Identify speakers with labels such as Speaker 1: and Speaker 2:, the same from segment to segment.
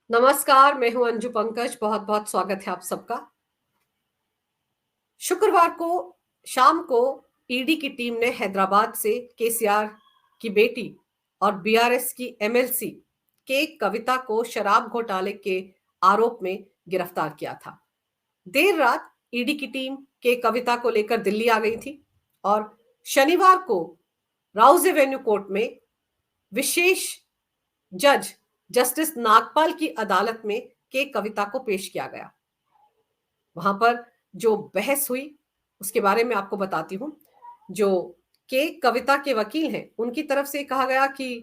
Speaker 1: नमस्कार, मैं हूं अंजू पंकज। बहुत बहुत स्वागत है आप सबका। शुक्रवार को शाम को ईडी की टीम ने हैदराबाद से केसीआर की बेटी और बीआरएस की एमएलसी के कविता को शराब घोटाले के आरोप में गिरफ्तार किया था। देर रात ईडी की टीम के कविता को लेकर दिल्ली आ गई थी और शनिवार को राउज एवेन्यू कोर्ट में विशेष जज जस्टिस नागपाल की अदालत में के कविता को पेश किया गया। वहां पर जो बहस हुई उसके बारे में आपको बताती हूं। जो के कविता के वकील हैं उनकी तरफ से कहा गया कि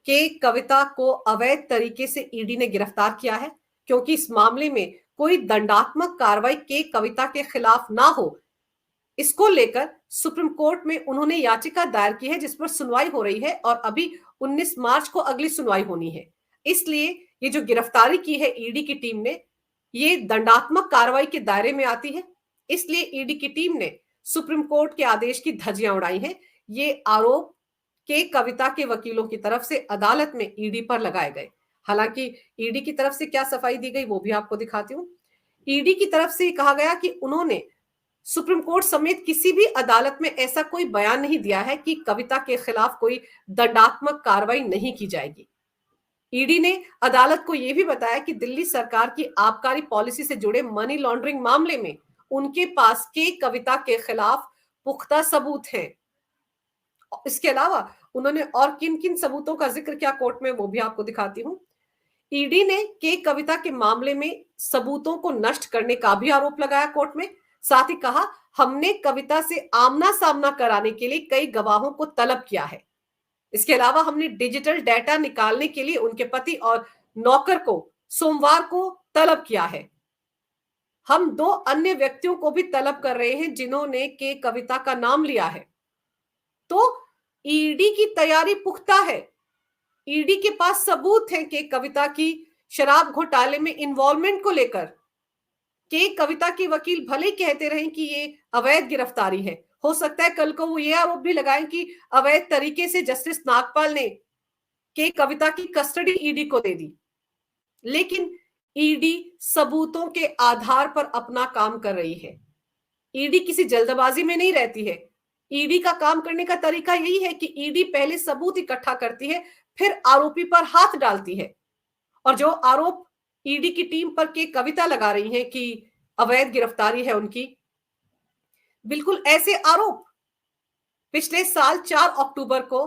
Speaker 1: के कविता को अवैध तरीके से ईडी ने गिरफ्तार किया है क्योंकि इस मामले में कोई दंडात्मक कार्रवाई के कविता के खिलाफ ना हो, इसको लेकर सुप्रीम कोर्ट में उन्होंने याचिका दायर की है जिस पर सुनवाई हो रही है और अभी 19 मार्च को अगली सुनवाई होनी है। इसलिए ये जो गिरफ्तारी की है ईडी की टीम ने, ये दंडात्मक कार्रवाई के दायरे में आती है। इसलिए ईडी की टीम ने सुप्रीम कोर्ट के आदेश की धज्जियां उड़ाई हैं। ये आरोप के कविता के वकीलों की तरफ से अदालत में ईडी पर लगाए गए। हालांकि ईडी की तरफ से क्या सफाई दी गई वो भी आपको दिखाती हूं। ईडी की तरफ से कहा गया कि उन्होंने सुप्रीम कोर्ट समेत किसी भी अदालत में ऐसा कोई बयान नहीं दिया है कि कविता के खिलाफ कोई दंडात्मक कार्रवाई नहीं की जाएगी। ईडी ने अदालत को यह भी बताया कि दिल्ली सरकार की आबकारी पॉलिसी से जुड़े मनी लॉन्ड्रिंग मामले में उनके पास के कविता के खिलाफ पुख्ता सबूत हैं। इसके अलावा उन्होंने और किन किन सबूतों का जिक्र किया कोर्ट में वो भी आपको दिखाती हूं। ईडी ने के कविता के मामले में सबूतों को नष्ट करने का भी आरोप लगाया कोर्ट में। साथ ही कहा, हमने कविता से आमना सामना कराने के लिए कई गवाहों को तलब किया है। इसके अलावा हमने डिजिटल डेटा निकालने के लिए उनके पति और नौकर को सोमवार को तलब किया है। हम 2 अन्य व्यक्तियों को भी तलब कर रहे हैं जिन्होंने के कविता का नाम लिया है। तो ईडी की तैयारी पुख्ता है। ईडी के पास सबूत हैं कि कविता की शराब घोटाले में इन्वॉल्वमेंट को लेकर। के कविता के वकील भले कहते रहे कि ये अवैध गिरफ्तारी है, हो सकता है कल को वो ये आरोप भी लगाएं कि अवैध तरीके से जस्टिस नागपाल ने के कविता की कस्टडी ईडी को दे दी, लेकिन ईडी सबूतों के आधार पर अपना काम कर रही है। ईडी किसी जल्दबाजी में नहीं रहती है। ईडी का काम करने का तरीका यही है कि ईडी पहले सबूत इकट्ठा करती है, फिर आरोपी पर हाथ डालती है। और जो आरोप ईडी की टीम पर के कविता लगा रही हैं कि अवैध गिरफ्तारी है उनकी, बिल्कुल ऐसे आरोप पिछले साल 4 अक्टूबर को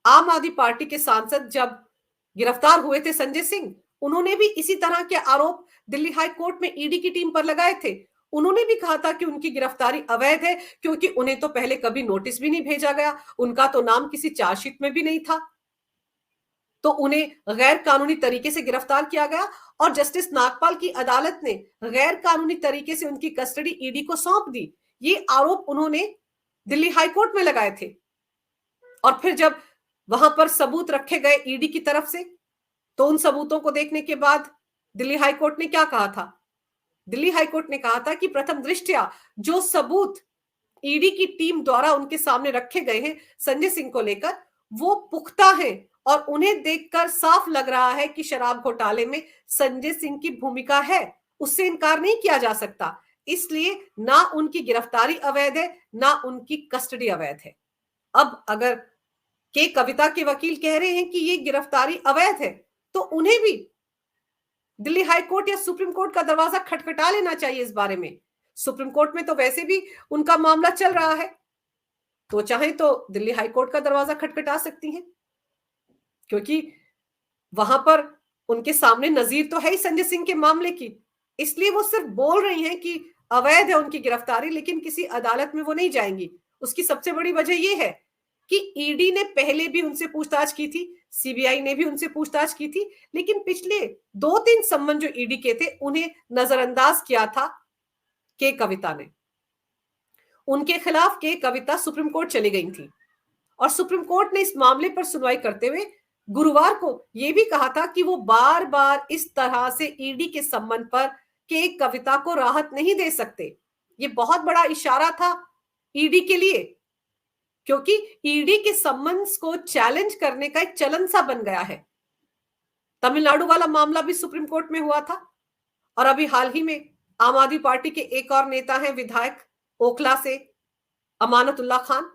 Speaker 1: आम आदमी पार्टी के सांसद जब गिरफ्तार हुए थे संजय सिंह, उन्होंने भी इसी तरह के आरोप दिल्ली हाई कोर्ट में ईडी की टीम पर लगाए थे। उन्होंने भी कहा था कि उनकी गिरफ्तारी अवैध है क्योंकि उन्हें तो पहले कभी नोटिस भी नहीं भेजा गया, उनका तो नाम किसी चार्जशीट में भी नहीं था, तो उन्हें गैर कानूनी तरीके से गिरफ्तार किया गया और जस्टिस नागपाल की अदालत ने गैर कानूनी तरीके से उनकी कस्टडी ईडी को सौंप दी। ये आरोप उन्होंने दिल्ली हाईकोर्ट में लगाए थे। और फिर जब वहां पर सबूत रखे गए ईडी की तरफ से, तो उन सबूतों को देखने के बाद दिल्ली हाईकोर्ट ने क्या कहा था? दिल्ली हाईकोर्ट ने कहा था कि प्रथम दृष्टया जो सबूत ईडी की टीम द्वारा उनके सामने रखे गए हैं संजय सिंह को लेकर, वो पुख्ता हैं और उन्हें देखकर साफ लग रहा है कि शराब घोटाले में संजय सिंह की भूमिका है, उससे इनकार नहीं किया जा सकता। इसलिए ना उनकी गिरफ्तारी अवैध है, ना उनकी कस्टडी अवैध है। अब अगर के कविता के वकील कह रहे हैं कि ये गिरफ्तारी अवैध है, तो उन्हें भी दिल्ली हाई कोर्ट या सुप्रीम कोर्ट का दरवाजा खटखटा लेना चाहिए इस बारे में। सुप्रीम कोर्ट में तो वैसे भी उनका मामला चल रहा है, तो चाहे तो दिल्ली हाई कोर्ट का दरवाजा खटखटा सकती हैं, क्योंकि वहां पर उनके सामने नजीर तो है ही संजय सिंह के मामले की। इसलिए वो सिर्फ बोल रही हैं कि अवैध है उनकी गिरफ्तारी, लेकिन किसी अदालत में वो नहीं जाएंगी। उसकी सबसे बड़ी वजह यह है कि ईडी ने पहले भी उनसे पूछताछ की थी, सीबीआई ने भी उनसे पूछताछ की थी, लेकिन पिछले 2-3 सम्मन जो ईडी के थे उन्हें नजरअंदाज किया था के कविता ने। उनके खिलाफ के कविता सुप्रीम कोर्ट चली गई थी और सुप्रीम कोर्ट ने इस मामले पर सुनवाई करते हुए गुरुवार को यह भी कहा था कि वो बार बार इस तरह से ईडी के सम्मन पर के कविता को राहत नहीं दे सकते। ये बहुत बड़ा इशारा था ईडी के लिए, क्योंकि ईडी के सम्मन्स को चैलेंज करने का एक चलन सा बन गया है। तमिलनाडु वाला मामला भी सुप्रीम कोर्ट में हुआ था। और अभी हाल ही में आम आदमी पार्टी के एक और नेता हैं, विधायक ओखला से अमानतुल्लाह खान।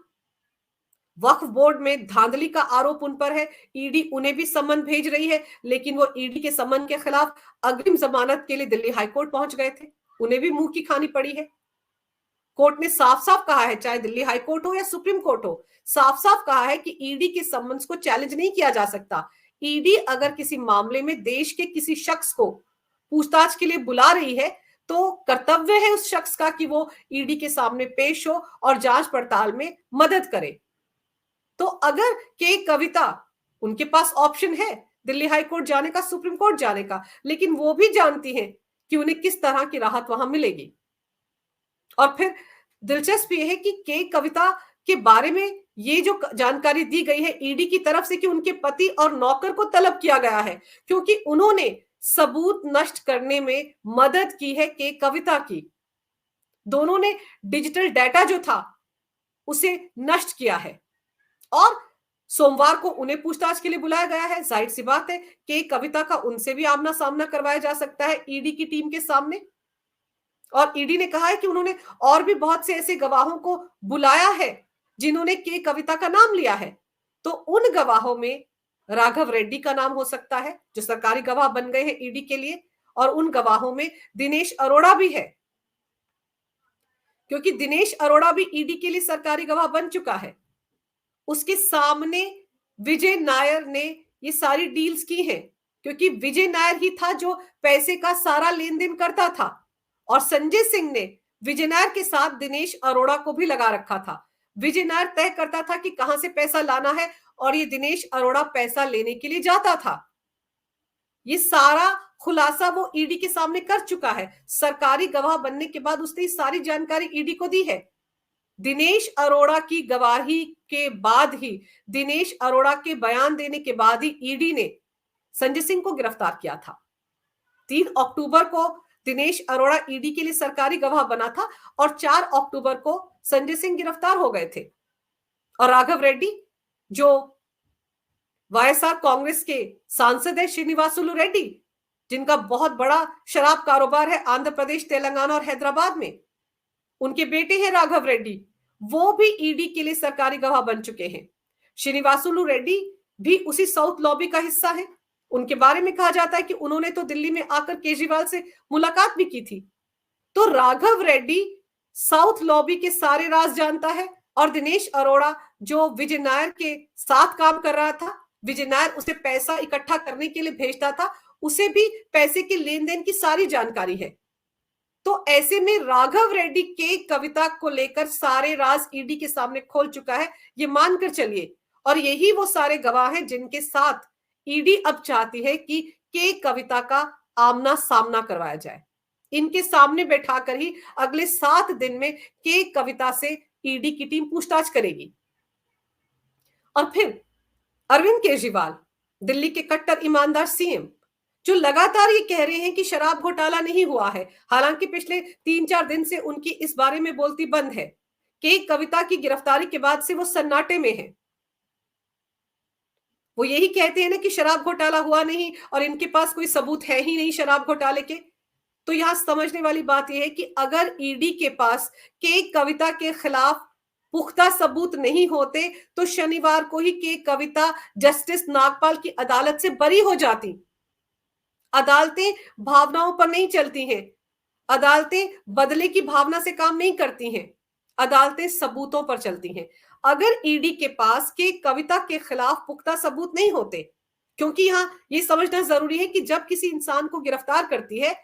Speaker 1: वक्फ बोर्ड में धांधली का आरोप उन पर है। ईडी उन्हें भी सम्मन भेज रही है, लेकिन वो ईडी के सम्मन के खिलाफ अग्रिम जमानत के लिए दिल्ली हाईकोर्ट पहुंच गए थे। उन्हें भी मुंह की खानी पड़ी है। कोर्ट ने साफ साफ कहा है, चाहे दिल्ली हाईकोर्ट हो या सुप्रीम कोर्ट हो, साफ साफ कहा है कि ईडी के सम्मन को चैलेंज नहीं किया जा सकता। ईडी अगर किसी मामले में देश के किसी शख्स को पूछताछ के लिए बुला रही है, तो कर्तव्य है उस शख्स का कि वो ईडी के सामने पेश हो और जांच पड़ताल में मदद करे। तो अगर के कविता, उनके पास ऑप्शन है दिल्ली हाई कोर्ट जाने का, सुप्रीम कोर्ट जाने का, लेकिन वो भी जानती हैं कि उन्हें किस तरह की राहत वहां मिलेगी। और फिर दिलचस्प यह है कि के कविता के बारे में ये जो जानकारी दी गई है ईडी की तरफ से कि उनके पति और नौकर को तलब किया गया है क्योंकि उन्होंने सबूत नष्ट करने में मदद की है के कविता की। दोनों ने डिजिटल डाटा जो था उसे नष्ट किया है और सोमवार को उन्हें पूछताछ के लिए बुलाया गया है। जाहिर सी बात है कि कविता का उनसे भी आमना सामना करवाया जा सकता है ईडी की टीम के सामने। और ईडी ने कहा है कि उन्होंने और भी बहुत से ऐसे गवाहों को बुलाया है जिन्होंने के कविता का नाम लिया है। तो उन गवाहों में राघव रेड्डी का नाम हो सकता है जो सरकारी गवाह बन गए हैं ईडी के लिए, और उन गवाहों में दिनेश अरोड़ा भी है क्योंकि दिनेश अरोड़ा भी ईडी के लिए सरकारी गवाह बन चुका है। उसके सामने विजय नायर ने ये सारी डील्स की हैं क्योंकि विजय नायर ही था जो पैसे का सारा लेन देन करता था और संजय सिंह ने विजय नायर के साथ दिनेश अरोड़ा को भी लगा रखा था। विजय नायर तय करता था कि कहां से पैसा लाना है और ये दिनेश अरोड़ा पैसा लेने के लिए जाता था। ये सारा खुलासा वो ईडी के सामने कर चुका है। सरकारी गवाह बनने के बाद उसने सारी जानकारी ईडी को दी है। दिनेश अरोड़ा की गवाही के बाद ही, दिनेश अरोड़ा के बयान देने के बाद ही ईडी ने संजय सिंह को गिरफ्तार किया था। 3 अक्टूबर को दिनेश अरोड़ा ईडी के लिए सरकारी गवाह बना था और 4 अक्टूबर को संजय सिंह गिरफ्तार हो गए थे। और राघव रेड्डी जो वाईएसआर कांग्रेस के सांसद है, श्रीनिवासुलु रेड्डी, जिनका बहुत बड़ा शराब कारोबार है आंध्र प्रदेश, तेलंगाना और हैदराबाद में, उनके बेटे हैं राघव रेड्डी, वो भी ईडी के लिए सरकारी गवाह बन चुके हैं। श्रीनिवासुलु रेड्डी भी उसी साउथ लॉबी का हिस्सा है। उनके बारे में कहा जाता है कि उन्होंने तो दिल्ली में आकर केजरीवाल से मुलाकात भी की थी। तो राघव रेड्डी साउथ लॉबी के सारे राज जानता है और दिनेश अरोड़ा जो विजय नायर के साथ काम कर रहा था, विजय नायर उसे पैसा इकट्ठा करने के लिए भेजता था, उसे भी पैसे के लेन देन की सारी जानकारी है। तो ऐसे में राघव रेड्डी के कविता को लेकर सारे राज ईडी के सामने खोल चुका है, ये मानकर चलिए। और यही वो सारे गवाह हैं जिनके साथ ईडी अब चाहती है कि के कविता का आमना सामना करवाया जाए। इनके सामने बैठाकर ही अगले 7 दिन में के कविता से ईडी की टीम पूछताछ करेगी। और फिर अरविंद केजरीवाल, दिल्ली के कट्टर ईमानदार सीएम, जो लगातार ये कह रहे हैं कि शराब घोटाला नहीं हुआ है, हालांकि पिछले 3-4 दिन से उनकी इस बारे में बोलती बंद है। के कविता की गिरफ्तारी के बाद से वो सन्नाटे में है। वो यही कहते हैं ना कि शराब घोटाला हुआ नहीं और इनके पास कोई सबूत है ही नहीं शराब घोटाले के। तो यहां समझने वाली बात यह है कि अगर ईडी के पास के कविता के खिलाफ पुख्ता सबूत नहीं होते तो शनिवार को ही के कविता जस्टिस नागपाल की अदालत से बरी हो जाती। अदालतें भावनाओं पर नहीं चलती हैं, अदालतें बदले की भावना से काम नहीं करती हैं, अदालतें सबूतों पर चलती हैं। अगर ईडी के पास के कविता के खिलाफ पुख्ता सबूत नहीं होते, क्योंकि यहां यह समझना जरूरी है कि जब किसी इंसान को गिरफ्तार करती है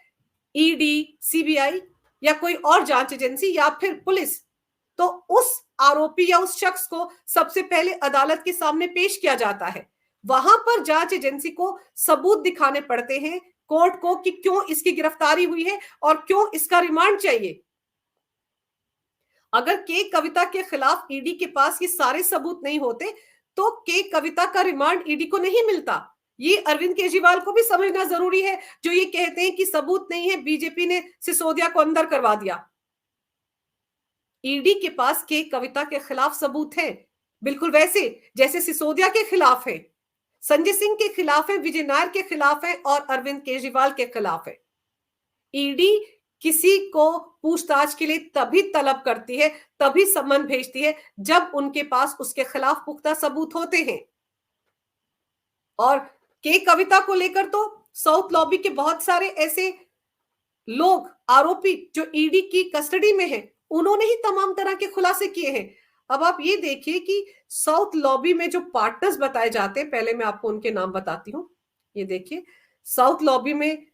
Speaker 1: ईडी, सीबीआई या कोई और जांच एजेंसी या फिर पुलिस, तो उस आरोपी या उस शख्स को सबसे पहले अदालत के सामने पेश किया जाता है। वहां पर जांच एजेंसी को सबूत दिखाने पड़ते हैं कोर्ट को कि क्यों इसकी गिरफ्तारी हुई है और क्यों इसका रिमांड चाहिए। अगर के कविता के खिलाफ ईडी के पास ये सारे सबूत नहीं होते तो के कविता का रिमांड ईडी को नहीं मिलता। ये अरविंद केजरीवाल को भी समझना जरूरी है, जो ये कहते हैं कि सबूत नहीं है, बीजेपी ने सिसोदिया को अंदर करवा दिया। ईडी के पास के कविता के खिलाफ सबूत है, बिल्कुल वैसे जैसे सिसोदिया के खिलाफ है। संजय सिंह के खिलाफ है, विजय नायर के खिलाफ है और अरविंद केजरीवाल के खिलाफ है। ईडी किसी को पूछताछ के लिए तभी तलब करती है, तभी सम्मन भेजती है जब उनके पास उसके खिलाफ पुख्ता सबूत होते हैं। और के कविता को लेकर तो साउथ लॉबी के बहुत सारे ऐसे लोग, आरोपी जो ईडी की कस्टडी में हैं, उन्होंने ही तमाम तरह के खुलासे किए हैं। अब आप ये देखिए कि साउथ लॉबी में जो पार्टनर्स बताए जाते हैं, पहले मैं आपको उनके नाम बताती हूं। ये देखिए, साउथ लॉबी में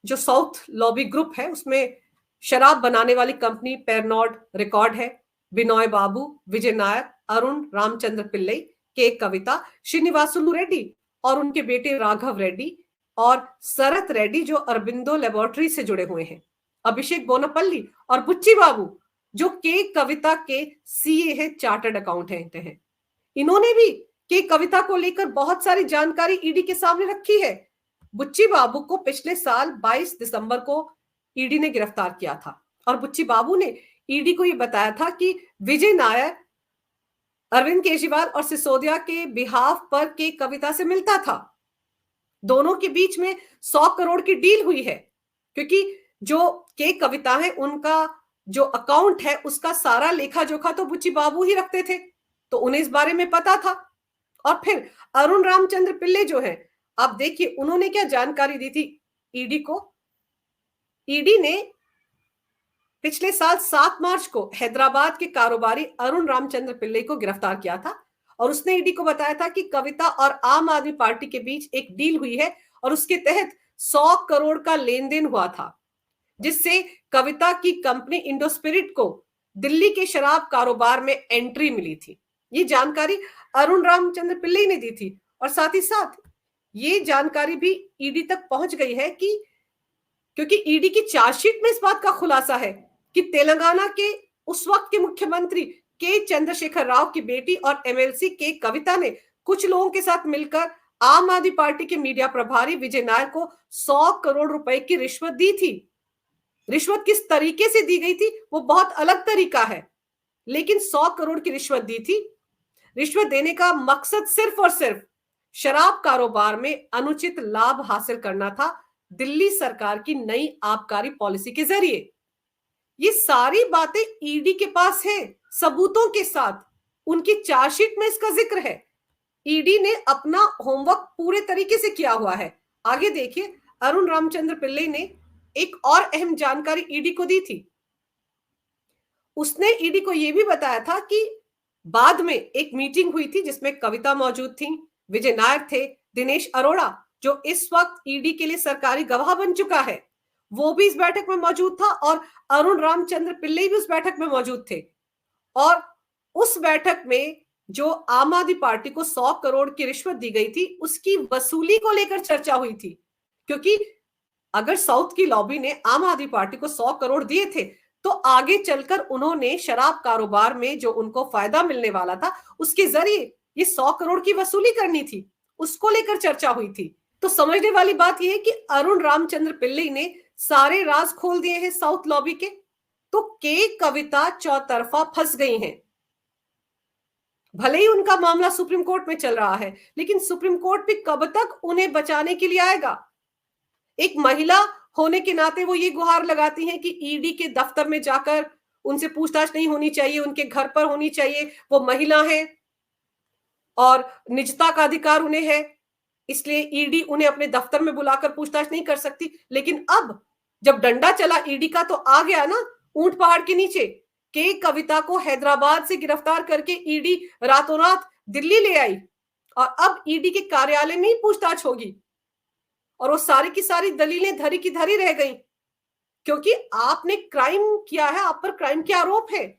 Speaker 1: जो साउथ लॉबी ग्रुप है, उसमें शराब बनाने वाली कंपनी पेरनॉड रिकॉर्ड है, बिनॉय बाबू, विजय नायर, अरुण रामचंद्र पिल्लई, के कविता, श्रीनिवासुलु रेड्डी और उनके बेटे राघव रेड्डी और शरत रेड्डी जो अरबिंदो लेबोरेटरी से जुड़े हुए हैं, अभिषेक बोनापल्ली और बुच्ची बाबू जो के कविता के सीए है, चार्टर्ड अकाउंटेंट हैं। इन्होंने भी के कविता को लेकर बहुत सारी जानकारी ईडी के सामने रखी है। बुच्ची बाबू को पिछले साल 22 दिसंबर को ईडी ने गिरफ्तार किया था और बुच्ची बाबू ने ईडी को यह बताया था कि विजय नायर, अरविंद केजरीवाल और सिसोदिया के बिहाफ पर के कविता से मिलता था। दोनों के बीच में 100 करोड़ की डील हुई है, क्योंकि जो के कविता है उनका जो अकाउंट है उसका सारा लेखा जोखा तो बुच्ची बाबू ही रखते थे, तो उन्हें इस बारे में पता था। और फिर अरुण रामचंद्र पिल्ले जो है, आप देखिए उन्होंने क्या जानकारी दी थी ईडी को। ईडी ने पिछले साल 7 मार्च को हैदराबाद के कारोबारी अरुण रामचंद्र पिल्ले को गिरफ्तार किया था और उसने ईडी को बताया था कि कविता और आम आदमी पार्टी के बीच एक डील हुई है और उसके तहत 100 करोड़ का लेन देन हुआ था, जिससे कविता की कंपनी इंडोस्पिरिट को दिल्ली के शराब कारोबार में एंट्री मिली थी। ये जानकारी अरुण रामचंद्र पिल्ले ने दी थी और साथ ही साथ ये जानकारी भी ईडी तक पहुंच गई है कि क्योंकि ईडी की चार्जशीट में इस बात का खुलासा है कि तेलंगाना के उस वक्त के मुख्यमंत्री के चंद्रशेखर राव की बेटी और एमएलसी के कविता ने कुछ लोगों के साथ मिलकर आम आदमी पार्टी के मीडिया प्रभारी विजय नायर को 100 करोड़ रुपए की रिश्वत दी थी। रिश्वत किस तरीके से दी गई थी वो बहुत अलग तरीका है, लेकिन 100 करोड़ की रिश्वत दी थी। रिश्वत देने का मकसद सिर्फ और सिर्फ शराब कारोबार में अनुचित लाभ हासिल करना था, दिल्ली सरकार की नई आबकारी पॉलिसी के जरिए। ये सारी बातें ईडी के पास है, सबूतों के साथ। उनकी चार्जशीट में इसका जिक्र है। ईडी ने अपना होमवर्क पूरे तरीके से किया हुआ है। आगे देखिए, अरुण रामचंद्र पिल्ले ने एक और अहम जानकारी ईडी को दी थी। उसने ईडी को यह भी बताया था कि बाद में एक मीटिंग हुई थी जिसमें कविता मौजूद थी, विजय नायर थे, दिनेश अरोड़ा जो इस वक्त ईडी के लिए सरकारी गवाह बन चुका है, वो भी इस बैठक में मौजूद था और अरुण रामचंद्र पिल्ले भी उस बैठक में मौजूद थे। और उस बैठक में जो आम आदमी पार्टी को 100 करोड़ की रिश्वत दी गई थी, उसकी वसूली को लेकर चर्चा हुई थी, क्योंकि अगर साउथ की लॉबी ने आम आदमी पार्टी को 100 करोड़ दिए थे तो आगे चलकर उन्होंने शराब कारोबार में जो उनको फायदा मिलने वाला था उसके जरिए ये 100 करोड़ की वसूली करनी थी, उसको लेकर चर्चा हुई थी। तो समझने वाली बात यह है कि अरुण रामचंद्र पिल्ले ने सारे राज खोल दिए हैं साउथ लॉबी के, तो के कविता चौतरफा फंस गई हैं। भले ही उनका मामला सुप्रीम कोर्ट में चल रहा है, लेकिन सुप्रीम कोर्ट भी कब तक उन्हें बचाने के लिए आएगा। एक महिला होने के नाते वो ये गुहार लगाती हैं कि ईडी के दफ्तर में जाकर उनसे पूछताछ नहीं होनी चाहिए, उनके घर पर होनी चाहिए, वो महिला है और निजता का अधिकार उन्हें है, इसलिए ईडी उन्हें अपने दफ्तर में बुलाकर पूछताछ नहीं कर सकती। लेकिन अब जब डंडा चला ईडी का तो आ गया ना ऊंट पहाड़ के नीचे। के कविता को हैदराबाद से गिरफ्तार करके ईडी रातों रात दिल्ली ले आई और अब ईडी के कार्यालय में ही पूछताछ होगी और वो सारी की सारी दलीलें धरी की धरी रह गई, क्योंकि आपने क्राइम किया है, आप पर क्राइम के आरोप है,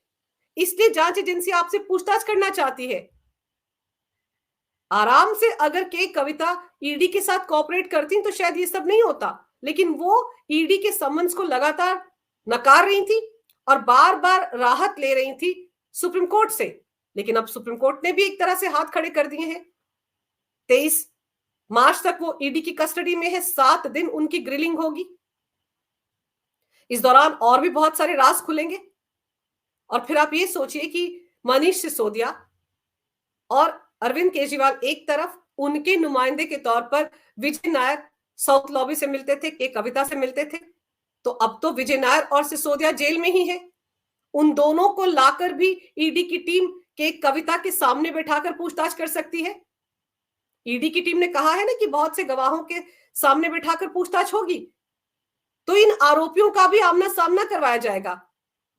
Speaker 1: इसलिए जांच एजेंसी आपसे पूछताछ करना चाहती है। आराम से अगर के कविता ईडी के साथ कोऑपरेट करती तो शायद ये सब नहीं होता, लेकिन वो ईडी के समन्स को लगातार नकार रही थी और बार बार राहत ले रही थी सुप्रीम कोर्ट से। लेकिन अब सुप्रीम कोर्ट ने भी एक तरह से हाथ खड़े कर दिए हैं। 23 मार्च तक वो ईडी की कस्टडी में है, 7 दिन उनकी ग्रिलिंग होगी। इस दौरान और भी बहुत सारे राज खुलेंगे और फिर आप ये सोचिए कि मनीष सिसोदिया और अरविंद केजरीवाल एक तरफ, उनके नुमाइंदे के तौर पर विजय नायर साउथ लॉबी से मिलते थे, के कविता से मिलते थे। तो अब तो विजय नायर और सिसोदिया जेल में ही है। उन दोनों को लाकर भी ईडी की टीम के कविता के सामने बैठाकर पूछताछ कर सकती है। ईडी की टीम ने कहा है ना कि बहुत से गवाहों के सामने बैठाकर पूछताछ होगी, तो इन आरोपियों का भी आमना सामना करवाया जाएगा।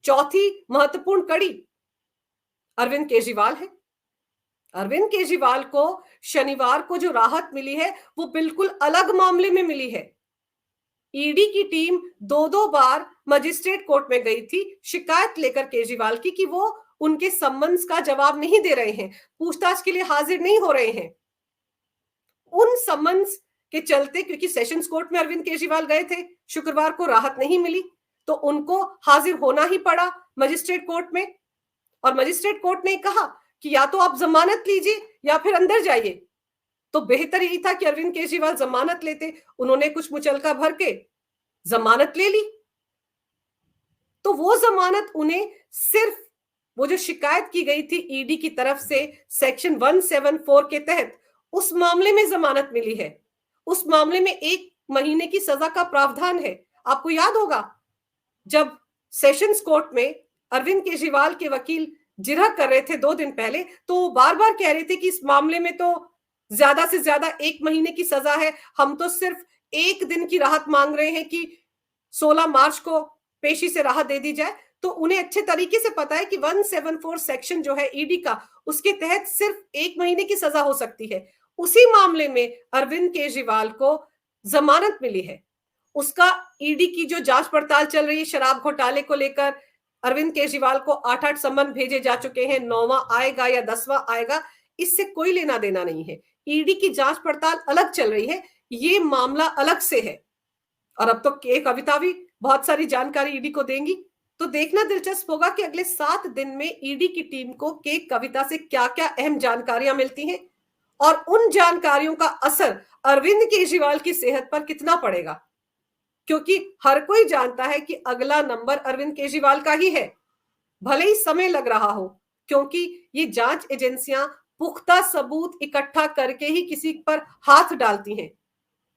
Speaker 1: चौथी महत्वपूर्ण कड़ी अरविंद केजरीवाल है। अरविंद केजरीवाल को शनिवार को जो राहत मिली है वो बिल्कुल अलग मामले में मिली है। ईडी की टीम दो बार मजिस्ट्रेट कोर्ट में गई थी शिकायत लेकर केजरीवाल की कि वो उनके सम्मन्स का जवाब नहीं दे रहे हैं, पूछताछ के लिए हाजिर नहीं हो रहे हैं। उन सम्मन्स के चलते, क्योंकि सेशंस कोर्ट में अरविंद केजरीवाल गए थे, शुक्रवार को राहत नहीं मिली, तो उनको हाजिर होना ही पड़ा मजिस्ट्रेट कोर्ट में। और मजिस्ट्रेट कोर्ट ने कहा कि या तो आप जमानत लीजिए या फिर अंदर जाइए। तो बेहतर यही था कि अरविंद केजरीवाल जमानत लेते। उन्होंने कुछ मुचलका भर के जमानत ले ली। तो वो जमानत उन्हें सिर्फ वो जो शिकायत की गई थी ईडी की तरफ से सेक्शन 174 के तहत, उस मामले में जमानत मिली है। उस मामले में 1 महीने की सजा का प्रावधान है। आपको याद होगा जब सेशंस कोर्ट में अरविंद केजरीवाल के वकील जिरह कर रहे थे 2 दिन पहले, तो बार बार कह रहे थे कि इस मामले में तो ज्यादा से ज्यादा 1 महीने की सजा है, हम तो सिर्फ 1 दिन की राहत मांग रहे हैं कि 16 मार्च को पेशी से राहत दे दी जाए। तो उन्हें अच्छे तरीके से पता है कि 174 सेक्शन जो है ईडी का, उसके तहत सिर्फ 1 महीने की सजा हो सकती है। उसी मामले में अरविंद केजरीवाल को जमानत मिली है। उसका ईडी की जो जांच पड़ताल चल रही है शराब घोटाले को लेकर, अरविंद केजरीवाल को 8 सम्मन भेजे जा चुके हैं। 9वां आएगा या 10वां आएगा, इससे कोई लेना देना नहीं है। ईडी की जांच पड़ताल अलग चल रही है, ये मामला अलग से है। और अब तो के कविता भी बहुत सारी जानकारी ईडी को देंगी। तो देखना दिलचस्प होगा कि अगले 7 दिन में ईडी की टीम को के कविता से क्या क्या अहम जानकारियां मिलती हैं और उन जानकारियों का असर अरविंद केजरीवाल की सेहत पर कितना पड़ेगा। क्योंकि हर कोई जानता है कि अगला नंबर अरविंद केजरीवाल का ही है, भले ही समय लग रहा हो, क्योंकि ये जांच एजेंसियां पुख्ता सबूत इकट्ठा करके ही किसी पर हाथ डालती हैं।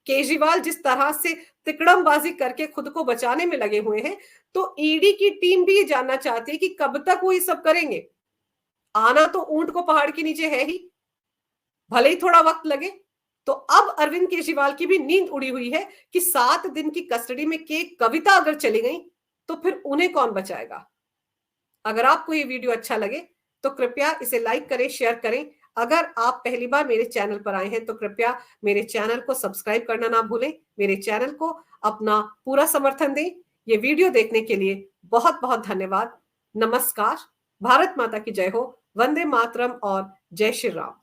Speaker 1: केजरीवाल जिस तरह से तिकड़मबाजी करके खुद को बचाने में लगे हुए हैं, तो ईडी की टीम भी ये जानना चाहती है कि कब तक वो ये सब करेंगे। आना तो ऊंट को पहाड़ के नीचे है ही, भले ही थोड़ा वक्त लगे। तो अब अरविंद केजरीवाल की भी नींद उड़ी हुई है कि 7 दिन की कस्टडी में के कविता अगर चली गई तो फिर उन्हें कौन बचाएगा। अगर आपको ये वीडियो अच्छा लगे तो कृपया इसे लाइक करें, शेयर करें। अगर आप पहली बार मेरे चैनल पर आए हैं तो कृपया मेरे चैनल को सब्सक्राइब करना ना भूलें। मेरे चैनल को अपना पूरा समर्थन दें। ये वीडियो देखने के लिए बहुत बहुत धन्यवाद। नमस्कार। भारत माता की जय हो। वंदे मातरम और जय श्री राम।